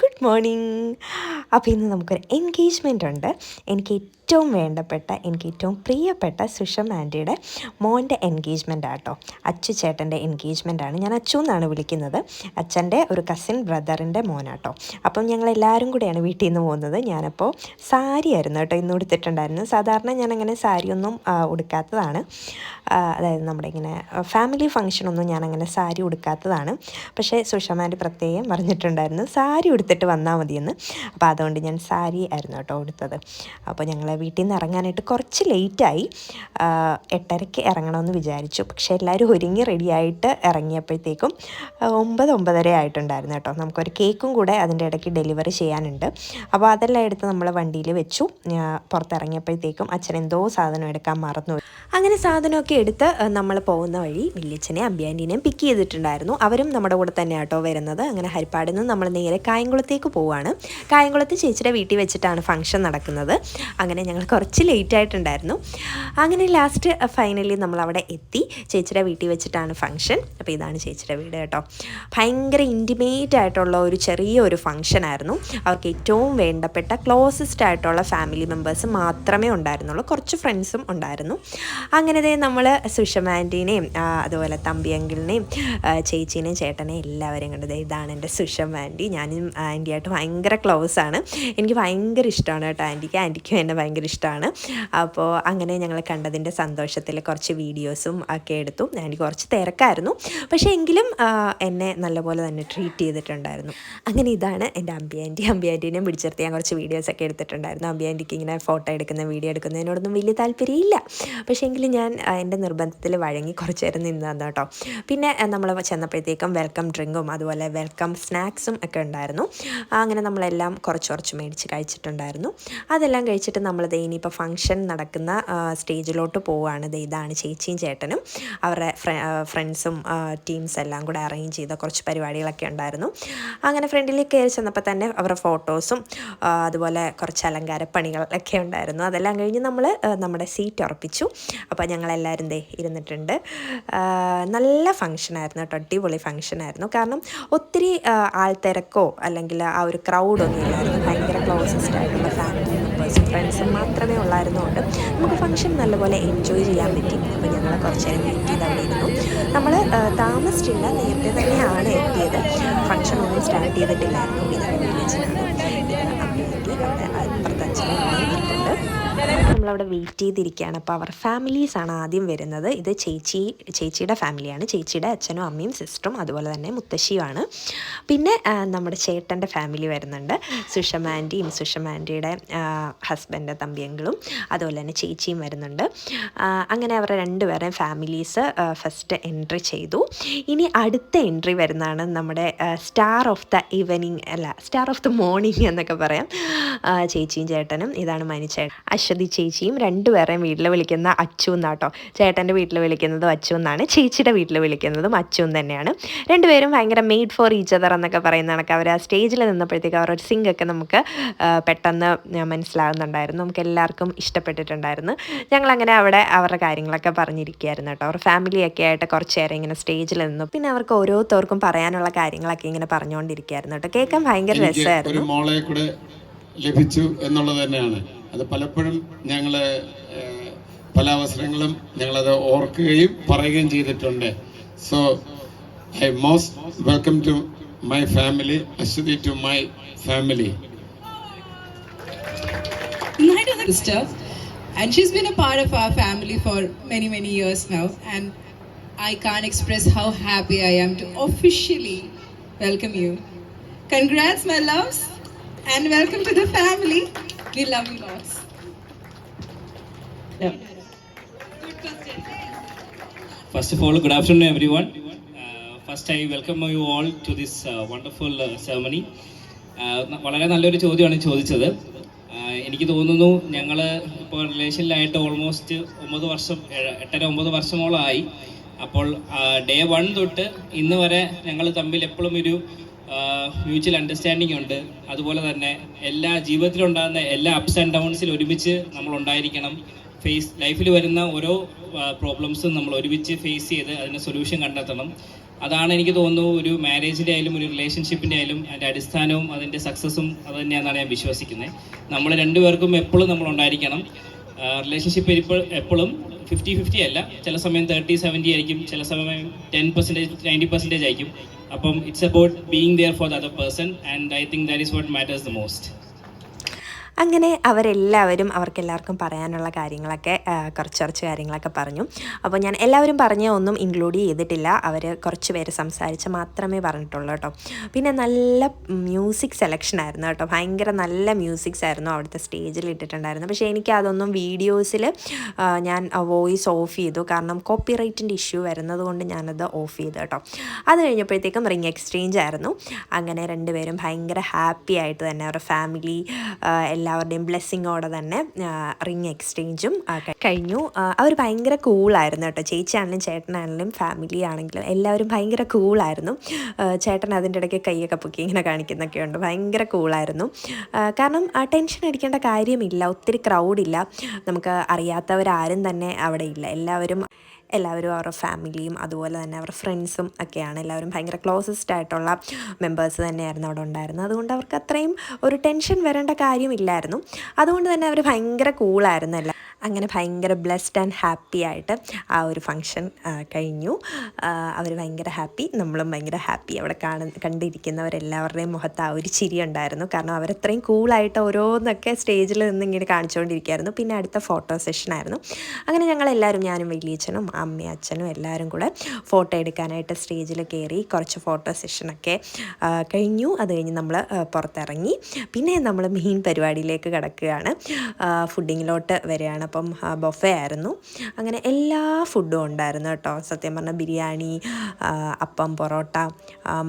Good morning. അപ്പോൾ ഇന്ന് നമുക്കൊരു എൻഗേജ്മെൻ്റ് ഉണ്ട്. എനിക്ക് ഏറ്റവും വേണ്ടപ്പെട്ട, എനിക്ക് ഏറ്റവും പ്രിയപ്പെട്ട സുഷം ആൻറ്റിയുടെ മോൻ്റെ എൻഗേജ്മെൻ്റ് ആട്ടോ. അച്ചു ചേട്ടൻ്റെ എൻഗേജ്മെൻ്റ് ആണ്. ഞാൻ അച്ചു എന്നാണ് വിളിക്കുന്നത്. അച്ഛൻ്റെ ഒരു കസിൻ ബ്രദറിൻ്റെ മോനാട്ടോ. അപ്പം ഞങ്ങളെല്ലാവരും കൂടെയാണ് വീട്ടിൽ നിന്ന് പോകുന്നത്. ഞാനപ്പോൾ സാരി ആയിരുന്നു കേട്ടോ ഇന്ന് ഉടുത്തിട്ടുണ്ടായിരുന്നു. സാധാരണ ഞാനങ്ങനെ സാരിയൊന്നും ഉടുക്കാത്തതാണ്. അതായത് നമ്മുടെ ഇങ്ങനെ ഫാമിലി ഫങ്ഷനൊന്നും ഞാനങ്ങനെ സാരി ഉടുക്കാത്തതാണ്. പക്ഷേ സുഷം ആൻറ്റി പ്രത്യേകം പറഞ്ഞിട്ടുണ്ടായിരുന്നു സാരി ഉടുത്തിട്ട് വന്നാൽ മതിയെന്ന്. അപ്പോൾ അതുകൊണ്ട് ഞാൻ സാരി ആയിരുന്നു കേട്ടോ ഉടുത്തത്. അപ്പോൾ ഞങ്ങൾ വീട്ടിൽ നിന്ന് ഇറങ്ങാനായിട്ട് കുറച്ച് ലേറ്റായി. 8:30 ഇറങ്ങണമെന്ന് വിചാരിച്ചു. പക്ഷേ എല്ലാവരും ഒരുങ്ങി റെഡിയായിട്ട് ഇറങ്ങിയപ്പോഴത്തേക്കും 9-9:30 ആയിട്ടുണ്ടായിരുന്നു കേട്ടോ. നമുക്കൊരു കേക്കും കൂടെ അതിൻ്റെ ഇടയ്ക്ക് ഡെലിവറി ചെയ്യാനുണ്ട്. അപ്പോൾ അതെല്ലാം എടുത്ത് നമ്മൾ വണ്ടിയിൽ വെച്ചു. പുറത്തിറങ്ങിയപ്പോഴത്തേക്കും അച്ഛൻ എന്തോ സാധനം എടുക്കാൻ മറന്നു. അങ്ങനെ സാധനമൊക്കെ എടുത്ത് നമ്മൾ പോകുന്ന വഴി വല്യച്ഛനെ അമ്പിയാൻ്റിനെയും പിക്ക് ചെയ്തിട്ടുണ്ടായിരുന്നു. അവരും നമ്മുടെ കൂടെ തന്നെ ആട്ടോ വരുന്നത്. അങ്ങനെ ഹരിപ്പാടിൽ നിന്ന് നമ്മൾ നേരെ കായംകുളത്തേക്ക് പോവുകയാണ്. കായംകുളത്ത് ചേച്ചിയുടെ വീട്ടിൽ വെച്ചിട്ടാണ് ഫംഗ്ഷൻ നടക്കുന്നത്. അങ്ങനെ ഞങ്ങൾ കുറച്ച് ലേറ്റ് ആയിട്ടുണ്ടായിരുന്നു. അങ്ങനെ ലാസ്റ്റ് ഫൈനലി നമ്മളവിടെ എത്തി. ചേച്ചിയുടെ വീട്ടിൽ വെച്ചിട്ടാണ് ഫംഗ്ഷൻ. അപ്പോൾ ഇതാണ് ചേച്ചിയുടെ വീട് കേട്ടോ. ഭയങ്കര ഇൻറ്റിമേറ്റ് ആയിട്ടുള്ള ഒരു ചെറിയൊരു ഫംഗ്ഷനായിരുന്നു. അവർക്ക് ഏറ്റവും വേണ്ടപ്പെട്ട ക്ലോസസ്റ്റ് ആയിട്ടുള്ള ഫാമിലി മെമ്പേഴ്സ് മാത്രമേ ഉണ്ടായിരുന്നുള്ളൂ. കുറച്ച് ഫ്രണ്ട്സും ഉണ്ടായിരുന്നു. അങ്ങനെ നമ്മൾ സുഷം ആൻറ്റീനെയും അതുപോലെ തമ്പി അങ്കിളിനെയും ചേച്ചീനെയും ചേട്ടനെയും എല്ലാവരെയും കണ്ടത്. ഇതാണ് എൻ്റെ സുഷം ആൻറ്റി. ഞാനും ആൻറ്റിയായിട്ട് ഭയങ്കര ക്ലോസ് ആണ്. എനിക്ക് ഭയങ്കര ഇഷ്ടമാണ് കേട്ടോ ആൻറ്റിക്കും എന്നെ ഭയങ്കര ഇഷ്ടമാണ്. അപ്പോൾ അങ്ങനെ ഞങ്ങൾ കണ്ടതിൻ്റെ സന്തോഷത്തിൽ കുറച്ച് വീഡിയോസും ഒക്കെ എടുത്തു. ആൻറ്റി കുറച്ച് തിരക്കായിരുന്നു, പക്ഷേ എങ്കിലും എന്നെ നല്ലപോലെ തന്നെ ട്രീറ്റ് ചെയ്തിട്ടുണ്ടായിരുന്നു. അങ്ങനെ ഇതാണ് എൻ്റെ അമ്പിയാൻറ്റീനെയും പിടിച്ചെടുത്ത് ഞാൻ കുറച്ച് വീഡിയോസൊക്കെ എടുത്തിട്ടുണ്ടായിരുന്നു. അമ്പിയാൻറ്റിക്ക് ഇങ്ങനെ ഫോട്ടോ എടുക്കുന്ന വീഡിയോ എടുക്കുന്നതിനോടൊന്നും വലിയ താല്പര്യമില്ല. പക്ഷേ എങ്കിലും ഞാൻ എൻ്റെ നിർബന്ധത്തിൽ വഴങ്ങി കുറച്ച് നേരം നിന്നതാണ് കേട്ടോ. പിന്നെ നമ്മൾ ചെന്നപ്പോഴത്തേക്കും വെൽക്കം ഡ്രിങ്കും അതുപോലെ വെൽക്കം സ്നാക്സും ഒക്കെ ഉണ്ടായിരുന്നു. അങ്ങനെ നമ്മളെല്ലാം കുറച്ച് മേടിച്ച് കഴിച്ചിട്ടുണ്ടായിരുന്നു. അതെല്ലാം കഴിച്ചിട്ട് നമ്മൾ ഇനിയിപ്പോൾ ഫംഗ്ഷൻ നടക്കുന്ന സ്റ്റേജിലോട്ട് പോവുകയാണ്. ഇതാണ് ചേച്ചിയും ചേട്ടനും അവരുടെ ഫ്രണ്ട്സും ടീംസ് എല്ലാം കൂടെ അറേഞ്ച് ചെയ്ത കുറച്ച് പരിപാടികളൊക്കെ ഉണ്ടായിരുന്നു. അങ്ങനെ ഫ്രണ്ടിലേക്ക് കയറി ചെന്നപ്പോൾ തന്നെ അവരുടെ ഫോട്ടോസും അതുപോലെ കുറച്ച് അലങ്കാരപ്പണികളൊക്കെ ഉണ്ടായിരുന്നു. അതെല്ലാം കഴിഞ്ഞ് നമ്മൾ നമ്മുടെ സീറ്റ് ഉറപ്പിച്ചു. അപ്പോൾ ഞങ്ങളെല്ലാവരും ഇരുന്നിട്ടുണ്ട്. നല്ല ഫംഗ്ഷനായിരുന്നു കേട്ടോ. അടിപൊളി ഫംഗ്ഷനായിരുന്നു. കാരണം ഒത്തിരി ആൾത്തിരക്കോ അല്ലെങ്കിൽ ആ ഒരു ക്രൗഡൊന്നും ഇല്ലായിരുന്നു. ഭയങ്കര ക്ലോസസ്റ്റ് ആയിട്ടുള്ള ഫാമിലി മെമ്പേഴ്സും ഫ്രണ്ട്സും മാത്രമേ ഉള്ളായിരുന്നുകൊണ്ട് നമുക്ക് ഫംഗ്ഷൻ നല്ലപോലെ എൻജോയ് ചെയ്യാൻ പറ്റി. അപ്പോൾ ഞങ്ങൾ കുറച്ച് നേരം വെയിറ്റ് ചെയ്ത് അവിടെ ഇരുന്നു. നമ്മൾ താമസിച്ചില്ല, നേരത്തെ തന്നെയാണ് എത്തിയത്. ഫംഗ്ഷൻ ഒന്നും സ്റ്റാർട്ട് ചെയ്തിട്ടില്ലായിരുന്നു. ഇതാണ് വില്ലേജിനാണ്. അമ്മയ്ക്ക് അവിടെ അപ്പുറത്തെ അച്ഛനും ഇരിപ്പുണ്ട്. നമ്മളവിടെ വെയിറ്റ് ചെയ്തിരിക്കുകയാണ്. അപ്പോൾ അവർ ഫാമിലീസാണ് ആദ്യം വരുന്നത്. ഇത് ചേച്ചിയുടെ ഫാമിലിയാണ്. ചേച്ചിയുടെ അച്ഛനും അമ്മയും സിസ്റ്ററും അതുപോലെ തന്നെ മുത്തശ്ശിയുമാണ്. പിന്നെ നമ്മുടെ ചേട്ടൻ്റെ ഫാമിലി വരുന്നുണ്ട്. സുഷം ആൻറ്റിയുടെ ഹസ്ബൻഡ് തമ്പിയങ്കളും അതുപോലെ തന്നെ ചേച്ചിയും വരുന്നുണ്ട്. അങ്ങനെ അവരുടെ രണ്ടുപേരെയും ഫാമിലീസ് ഫസ്റ്റ് എൻട്രി ചെയ്തു. ഇനി അടുത്ത എൻട്രി വരുന്നതാണ് നമ്മുടെ സ്റ്റാർ ഓഫ് ദ മോർണിംഗ് എന്നൊക്കെ പറയാം. ചേച്ചിയും ചേട്ടനും. ഇതാണ് മനിച്ചേട്ടൻ. അശ്വതി ചേച്ചിയും രണ്ടുപേരെയും വീട്ടിൽ വിളിക്കുന്ന അച്ചു എന്നാട്ടോ. ചേട്ടൻ്റെ വീട്ടിൽ വിളിക്കുന്നതും അച്ചു എന്നാണ്. ചേച്ചിയുടെ വീട്ടിൽ വിളിക്കുന്നതും അച്ചു തന്നെയാണ്. രണ്ടുപേരും ഭയങ്കര മെയ്ഡ് ഫോർ ഈച്ച് അതർ എന്നൊക്കെ പറയുന്ന കണക്ക് അവർ ആ സ്റ്റേജിൽ നിന്നപ്പോഴത്തേക്ക് അവരുടെ സിംഗൊക്കെ നമുക്ക് പെട്ടെന്ന് മനസ്സിലാകുന്നുണ്ടായിരുന്നു. നമുക്ക് എല്ലാവർക്കും ഇഷ്ടപ്പെട്ടിട്ടുണ്ടായിരുന്നു. ഞങ്ങളങ്ങനെ അവിടെ അവരുടെ കാര്യങ്ങളൊക്കെ പറഞ്ഞിരിക്കുകയായിരുന്നു കേട്ടോ. അവർ ഫാമിലിയൊക്കെ ആയിട്ട് കുറച്ച് നേരം ഇങ്ങനെ സ്റ്റേജിൽ നിന്നു. പിന്നെ അവർക്ക് ഓരോരുത്തർക്കും പറയാനുള്ള കാര്യങ്ങളൊക്കെ ഇങ്ങനെ പറഞ്ഞുകൊണ്ടിരിക്കുകയായിരുന്നു കേട്ടോ. കേൾക്കാൻ ഭയങ്കര രസമായിരുന്നു. ലഭിച്ചു എന്നുള്ളത് തന്നെയാണ്. അത് പലപ്പോഴും ഞങ്ങൾ പല അവസരങ്ങളും ഞങ്ങളത് ഓർക്കുകയും പറയുകയും ചെയ്തിട്ടുണ്ട്. So I most welcome to my family, Ashwathi to my family. And she's been a part of our family for many years now, and I can't express how happy I am to officially welcome you. Congrats my loves and welcome to the family. We love you lots. Yeah. First of all, good afternoon everyone. First I welcome you all to this wonderful ceremony. വളരെ നല്ലൊരു ചോദ്യമാണ് ചോദിച്ചത്. എനിക്ക് തോന്നുന്നു ഞങ്ങൾ ഇപ്പോൾ റിലേഷനിലായിട്ട് almost 8-9 വർഷമോളമായി. അപ്പോൾ day 1 തൊട്ട് ഇന്ന് വരെ ഞങ്ങൾ തമ്മിൽ എപ്പോഴും ഒരു മ്യൂച്വൽ അണ്ടർസ്റ്റാൻഡിങ് ഉണ്ട്. അതുപോലെ തന്നെ എല്ലാ ജീവിതത്തിലുണ്ടാകുന്ന എല്ലാ അപ്സ് ആൻഡ് ഡൗൺസിൽ ഒരുമിച്ച് നമ്മൾ ഉണ്ടായിരിക്കണം. ലൈഫിൽ വരുന്ന ഓരോ പ്രോബ്ലംസും നമ്മൾ ഒരുമിച്ച് ഫേസ് ചെയ്ത് അതിന് സൊല്യൂഷൻ കണ്ടെത്തണം. അതാണ് എനിക്ക് തോന്നുന്നു ഒരു മാരേജിൻ്റെ ആയാലും ഒരു റിലേഷൻഷിപ്പിൻ്റെ ആയാലും അതിൻ്റെ അടിസ്ഥാനവും അതിൻ്റെ സക്സസ്സും അത് തന്നെയാണെന്നാണ് ഞാൻ വിശ്വസിക്കുന്നത്. നമ്മൾ രണ്ടുപേർക്കും എപ്പോഴും നമ്മൾ ഉണ്ടായിരിക്കണം. റിലേഷൻഷിപ്പ് എപ്പോഴും 50-50 അല്ല, ചില സമയം 30-70 ആയിരിക്കും, ചില സമയം 10% 90% ആയിരിക്കും. അപ്പം it's about being there for the other person and I think that is what matters the most. അങ്ങനെ അവരെല്ലാവരും അവർക്കെല്ലാവർക്കും പറയാനുള്ള കാര്യങ്ങളൊക്കെ കുറച്ച് കാര്യങ്ങളൊക്കെ പറഞ്ഞു. അപ്പോൾ ഞാൻ എല്ലാവരും പറഞ്ഞ ഒന്നും ഇൻക്ലൂഡ് ചെയ്തിട്ടില്ല, അവർ കുറച്ച് പേര് സംസാരിച്ച് മാത്രമേ പറഞ്ഞിട്ടുള്ളൂ കേട്ടോ. പിന്നെ നല്ല മ്യൂസിക് സെലക്ഷൻ ആയിരുന്നു കേട്ടോ, ഭയങ്കര നല്ല മ്യൂസിക്സ് ആയിരുന്നു അവിടുത്തെ സ്റ്റേജിൽ ഇട്ടിട്ടുണ്ടായിരുന്നു. പക്ഷേ എനിക്ക് അതൊന്നും വീഡിയോസിൽ ഞാൻ വോയിസ് ഓഫ് ചെയ്തു, കാരണം കോപ്പിറൈറ്റിൻ്റെ ഇഷ്യൂ വരുന്നത് കൊണ്ട് ഞാനത് ഓഫ് ചെയ്തു കേട്ടോ. അത് കഴിഞ്ഞപ്പോഴത്തേക്കും റിംഗ് എക്സ്ചേഞ്ച് ആയിരുന്നു. അങ്ങനെ രണ്ടുപേരും ഭയങ്കര ഹാപ്പി ആയിട്ട് തന്നെ അവരുടെ ഫാമിലി എല്ലാവരുടെയും ബ്ലെസ്സിങ്ങോടെ തന്നെ റിംഗ് എക്സ്ചേഞ്ചും കഴിഞ്ഞു. അവർ ഭയങ്കര കൂളായിരുന്നു കേട്ടോ, ചേച്ചിയാണെങ്കിലും ചേട്ടനാണെങ്കിലും ഫാമിലി ആണെങ്കിലും എല്ലാവരും ഭയങ്കര കൂളായിരുന്നു. ചേട്ടൻ അതിൻ്റെ ഇടയ്ക്ക് കൈയൊക്കെ പൊക്കി ഇങ്ങനെ കാണിക്കുന്നൊക്കെ ഉണ്ട്, ഭയങ്കര കൂളായിരുന്നു. കാരണം ടെൻഷൻ അടിക്കേണ്ട കാര്യമില്ല, ഒത്തിരി ക്രൗഡില്ല, നമുക്ക് അറിയാത്തവരാരും തന്നെ അവിടെ ഇല്ല. എല്ലാവരും അവരുടെ ഫാമിലിയും അതുപോലെ തന്നെ അവരുടെ ഫ്രണ്ട്സും ഒക്കെയാണ്. എല്ലാവരും ഭയങ്കര ക്ലോസസ്റ്റ് ആയിട്ടുള്ള മെമ്പേഴ്സ് തന്നെയായിരുന്നു അവിടെ ഉണ്ടായിരുന്നത്. അതുകൊണ്ട് അവർക്ക് അത്രയും ഒരു ടെൻഷൻ വരേണ്ട കാര്യമില്ലായിരുന്നു. അതുകൊണ്ട് തന്നെ അവർ ഭയങ്കര കൂളായിരുന്നു. അങ്ങനെ ഭയങ്കര ബ്ലെസ്ഡ് ആൻഡ് ഹാപ്പി ആയിട്ട് ആ ഒരു ഫങ്ഷൻ കഴിഞ്ഞു. അവർ ഭയങ്കര ഹാപ്പി, നമ്മളും ഭയങ്കര ഹാപ്പി. അവിടെ കണ്ടിരിക്കുന്നവരെല്ലാവരുടെയും മുഖത്ത് ആ ഒരു ചിരി ഉണ്ടായിരുന്നു, കാരണം അവരത്രയും കൂളായിട്ട് ഓരോന്നൊക്കെ സ്റ്റേജിൽ നിന്ന് ഇങ്ങനെ കാണിച്ചുകൊണ്ടിരിക്കുകയായിരുന്നു. പിന്നെ അടുത്ത ഫോട്ടോ സെഷനായിരുന്നു. അങ്ങനെ ഞങ്ങളെല്ലാവരും, ഞാനും വലിയച്ഛനും അമ്മയും അച്ഛനും എല്ലാവരും കൂടെ ഫോട്ടോ എടുക്കാനായിട്ട് സ്റ്റേജിൽ കയറി. കുറച്ച് ഫോട്ടോ സെഷനൊക്കെ കഴിഞ്ഞു. അത് കഴിഞ്ഞ് നമ്മൾ പുറത്തിറങ്ങി. പിന്നെ നമ്മൾ മെയിൻ പരിപാടിയിലേക്ക് കിടക്കുകയാണ്, ഫുഡിങ്ങിലോട്ട് വരികയാണ്. അപ്പം ബൊഫേ ആയിരുന്നു. അങ്ങനെ എല്ലാ ഫുഡും ഉണ്ടായിരുന്നു കേട്ടോ. സത്യം പറഞ്ഞാൽ ബിരിയാണി, അപ്പം, parotta,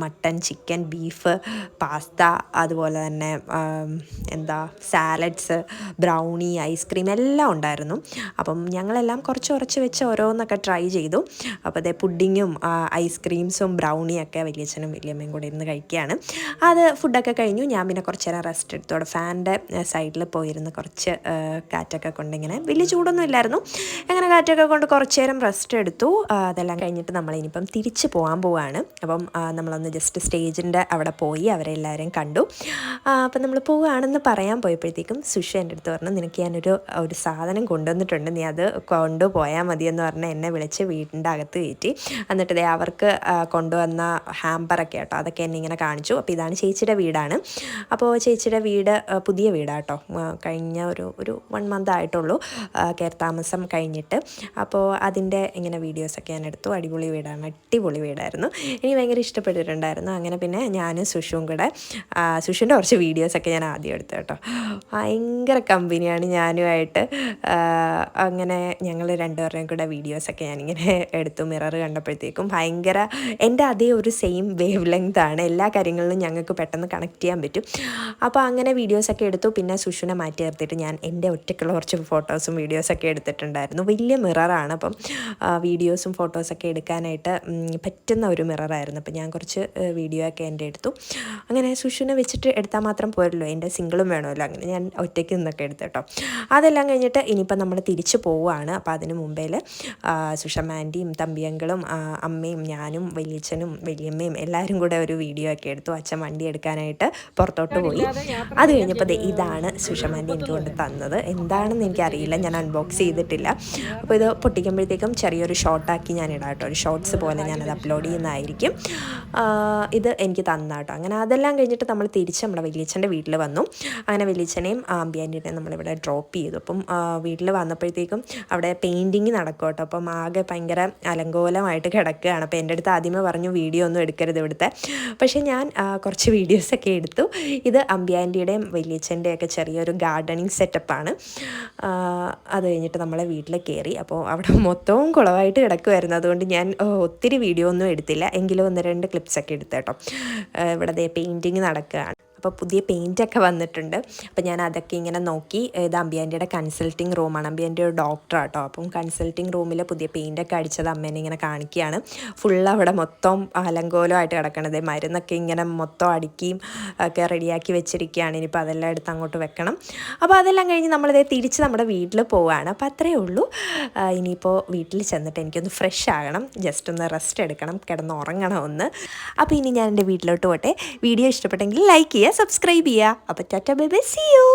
mutton, chicken, beef, pasta, അതുപോലെ തന്നെ സാലഡ്സ്, ബ്രൗണി, ഐസ്ക്രീം എല്ലാം ഉണ്ടായിരുന്നു. അപ്പം ഞങ്ങളെല്ലാം കുറച്ച് വെച്ച് ഓരോന്നൊക്കെ ട്രൈ ചെയ്തു. അപ്പോൾ അതേ പുഡിങ്ങും ഐസ്ക്രീംസും ബ്രൗണിയൊക്കെ വലിയച്ഛനും വലിയമ്മയും കൂടെ ഇരുന്ന് കഴിക്കുകയാണ്. അത് ഫുഡൊക്കെ കഴിഞ്ഞു. ഞാൻ പിന്നെ കുറച്ച് നേരം റെസ്റ്റ് എടുത്തു. അവിടെ ഫാനിൻ്റെ സൈഡിൽ പോയിരുന്ന് കുറച്ച് കാറ്റൊക്കെ കൊണ്ടിങ്ങനെ, വലിയ ചൂടൊന്നും ഇല്ലായിരുന്നു, അങ്ങനെ കാറ്റൊക്കെ കൊണ്ട് കുറച്ച് നേരം റെസ്റ്റ് എടുത്തു. അതെല്ലാം കഴിഞ്ഞിട്ട് നമ്മളിനിപ്പം തിരിച്ച് പോവുകയാണ്. അപ്പം നമ്മളൊന്ന് ജസ്റ്റ് സ്റ്റേജിൻ്റെ അവിടെ പോയി അവരെ എല്ലാവരെയും കണ്ടു. അപ്പം നമ്മൾ പോവുകയാണെന്ന് പറയാൻ പോയപ്പോഴത്തേക്കും സുഷ എൻ്റെ അടുത്ത് പറഞ്ഞു, നിനക്ക് ഞാനൊരു സാധനം കൊണ്ടുവന്നിട്ടുണ്ട്, നീ അത് കൊണ്ടുപോയാൽ മതിയെന്ന് പറഞ്ഞാൽ എന്നെ വിളിച്ച് വീടിൻ്റെ അകത്ത് കയറ്റി. എന്നിട്ട് അവർക്ക് കൊണ്ടുവന്ന ഹാമ്പറൊക്കെ കേട്ടോ, അതൊക്കെ എന്നെ ഇങ്ങനെ കാണിച്ചു. അപ്പോൾ ഇതാണ് ചേച്ചിയുടെ വീടാണ്. അപ്പോൾ ചേച്ചിയുടെ വീട് പുതിയ വീടാട്ടോ, കഴിഞ്ഞ ഒരു 1 മന്ത് ആയിട്ടുള്ളൂ കയറി താമസം കഴിഞ്ഞിട്ട്. അപ്പോൾ അതിൻ്റെ ഇങ്ങനെ വീഡിയോസൊക്കെ ഞാൻ എടുത്തു. അടിപൊളി വീടായിരുന്നു, എനിക്ക് ഭയങ്കര ഇഷ്ടപ്പെട്ടിട്ടുണ്ടായിരുന്നു. അങ്ങനെ പിന്നെ ഞാനും സുഷുവും കൂടെ, സുഷുവിൻ്റെ കുറച്ച് വീഡിയോസൊക്കെ ഞാൻ ആദ്യം എടുത്തു കേട്ടോ. ഭയങ്കര കമ്പനിയാണ് ഞാനുമായിട്ട്. അങ്ങനെ ഞങ്ങൾ രണ്ടുപേരുടെയും കൂടെ വീഡിയോസൊക്കെ ഞാനിങ്ങനെ എടുത്തു. മിറർ കണ്ടപ്പോഴത്തേക്കും ഭയങ്കര എൻ്റെ അതേ ഒരു സെയിം വേവ് ലെങ്ത് ആണ്, എല്ലാ കാര്യങ്ങളിലും ഞങ്ങൾക്ക് പെട്ടെന്ന് കണക്ട് ചെയ്യാൻ പറ്റും. അപ്പോൾ അങ്ങനെ വീഡിയോസൊക്കെ എടുത്തു. പിന്നെ സുഷുവിനെ മാറ്റി നിർത്തിയിട്ട് ഞാൻ എൻ്റെ ഒറ്റയ്ക്കുള്ള കുറച്ച് ഫോട്ടോസും വീഡിയോസൊക്കെ എടുത്തിട്ടുണ്ടായിരുന്നു. വലിയ മിററാണ്, അപ്പം വീഡിയോസും ഫോട്ടോസൊക്കെ എടുക്കാനായിട്ട് പറ്റുന്ന ഒരു മിററായിരുന്നു. അപ്പം ഞാൻ കുറച്ച് വീഡിയോ ഒക്കെ എൻ്റെ എടുത്തു. അങ്ങനെ സുഷുവിനെ വെച്ചിട്ട് എടുത്താൽ മാത്രം പോരല്ലോ, എൻ്റെ സിംഗിളും വേണമല്ലോ. അങ്ങനെ ഞാൻ ഒറ്റയ്ക്ക് നിന്നൊക്കെ എടുത്തു കേട്ടോ. അതെല്ലാം കഴിഞ്ഞിട്ട് ഇനിയിപ്പം നമ്മൾ തിരിച്ച് പോവുകയാണ്. അപ്പോൾ അതിന് മുമ്പേൽ സുഷമാൻ്റിയും തമ്പിയങ്കളും അമ്മയും ഞാനും വലിയച്ഛനും വലിയമ്മയും എല്ലാവരും കൂടെ ഒരു വീഡിയോ ഒക്കെ എടുത്തു. അച്ഛൻ വണ്ടി എടുക്കാനായിട്ട് പുറത്തോട്ട് പോയി. അത് കഴിഞ്ഞപ്പോൾ ഇതാണ് സുഷമാൻ്റി എനിക്ക് കൊണ്ട് തന്നത്. എന്താണെന്ന് എനിക്കറിയില്ല, ഞാൻ അൺബോക്സ് ചെയ്തിട്ടില്ല. അപ്പോൾ ഇത് പൊട്ടിക്കുമ്പോഴത്തേക്കും ചെറിയൊരു ഷോർട്ടാക്കി ഞാൻ ഇടാം കേട്ടോ, ഒരു ഷോർട്സ് പോലെ ഞാനത് അപ്ലോഡ് ചെയ്യുന്നതായിരിക്കും. ഇത് എനിക്ക് തന്ന കേട്ടോ. അങ്ങനെ അതെല്ലാം കഴിഞ്ഞിട്ട് നമ്മൾ തിരിച്ച് നമ്മുടെ വലിയച്ഛൻ്റെ വീട്ടിൽ വന്നു. അങ്ങനെ വലിയച്ഛനെയും അമ്പിയാൻ്റിനെയും നമ്മളിവിടെ ഡ്രോപ്പ് ചെയ്തു. അപ്പം വീട്ടിൽ വന്നപ്പോഴത്തേക്കും അവിടെ പെയിൻറ്റിങ് നടക്കും കേട്ടോ. അപ്പം ആകെ ഭയങ്കര അലങ്കോലമായിട്ട് കിടക്കുകയാണ്. അപ്പോൾ എൻ്റെ അടുത്ത് ആദ്യമേ പറഞ്ഞു വീഡിയോ ഒന്നും എടുക്കരുത് ഇവിടുത്തെ. പക്ഷേ ഞാൻ കുറച്ച് വീഡിയോസൊക്കെ എടുത്തു. ഇത് അമ്പിയാൻ്റിയുടെയും വലിയച്ഛൻ്റെയൊക്കെ ചെറിയൊരു ഗാർഡനിങ് സെറ്റപ്പാണ്. അത് കഴിഞ്ഞിട്ട് നമ്മളെ വീട്ടിൽ കയറി. അപ്പോൾ അവിടെ മൊത്തവും കുളമായിട്ട് കിടക്കുമായിരുന്നു. അതുകൊണ്ട് ഞാൻ ഒത്തിരി വീഡിയോ ഒന്നും എടുത്തില്ല, എങ്കിലും 1-2 ക്ലിപ്സൊക്കെ എടുത്തു കേട്ടോ. ഇവിടെ പെയിൻറ്റിങ് നടക്കുകയാണ്. അപ്പോൾ പുതിയ പെയിൻറ്റൊക്കെ വന്നിട്ടുണ്ട്. അപ്പോൾ ഞാൻ അതൊക്കെ ഇങ്ങനെ നോക്കി. ഇത് അമ്പിയാൻ്റിയുടെ കൺസൾട്ടിങ് റൂമാണ്. അമ്പിയാൻ്റെ ഒരു ഡോക്ടറാട്ടോ. അപ്പം കൺസൾട്ടിങ് റൂമിൽ പുതിയ പെയിൻറ്റൊക്കെ അടിച്ചത് അമ്മേനെ ഇങ്ങനെ കാണിക്കുകയാണ്. ഫുള്ള് അവിടെ മൊത്തം അലങ്കോലമായിട്ട് കിടക്കണത്. മരുന്നൊക്കെ ഇങ്ങനെ മൊത്തം അടുക്കിയും ഒക്കെ റെഡിയാക്കി വെച്ചിരിക്കുകയാണ്. ഇനിയിപ്പോൾ അതെല്ലാം എടുത്ത് അങ്ങോട്ട് വെക്കണം. അപ്പോൾ അതെല്ലാം കഴിഞ്ഞ് നമ്മളിതേ തിരിച്ച് നമ്മുടെ വീട്ടിൽ പോവുകയാണ്. അപ്പോൾ അത്രയേ ഉള്ളൂ. ഇനിയിപ്പോൾ വീട്ടിൽ ചെന്നിട്ട് എനിക്കൊന്ന് ഫ്രഷ് ആകണം, ജസ്റ്റ് ഒന്ന് റെസ്റ്റ് എടുക്കണം, കിടന്നുറങ്ങണം ഒന്ന്. അപ്പോൾ ഇനി ഞാൻ എൻ്റെ വീട്ടിലോട്ട് പോട്ടെ. വീഡിയോ ഇഷ്ടപ്പെട്ടെങ്കിൽ ലൈക്ക് ചെയ്യുക, സബ്സ്ക്രൈബ് ചെയ്യുക. അപ്പോൾ tata bye bye, see U.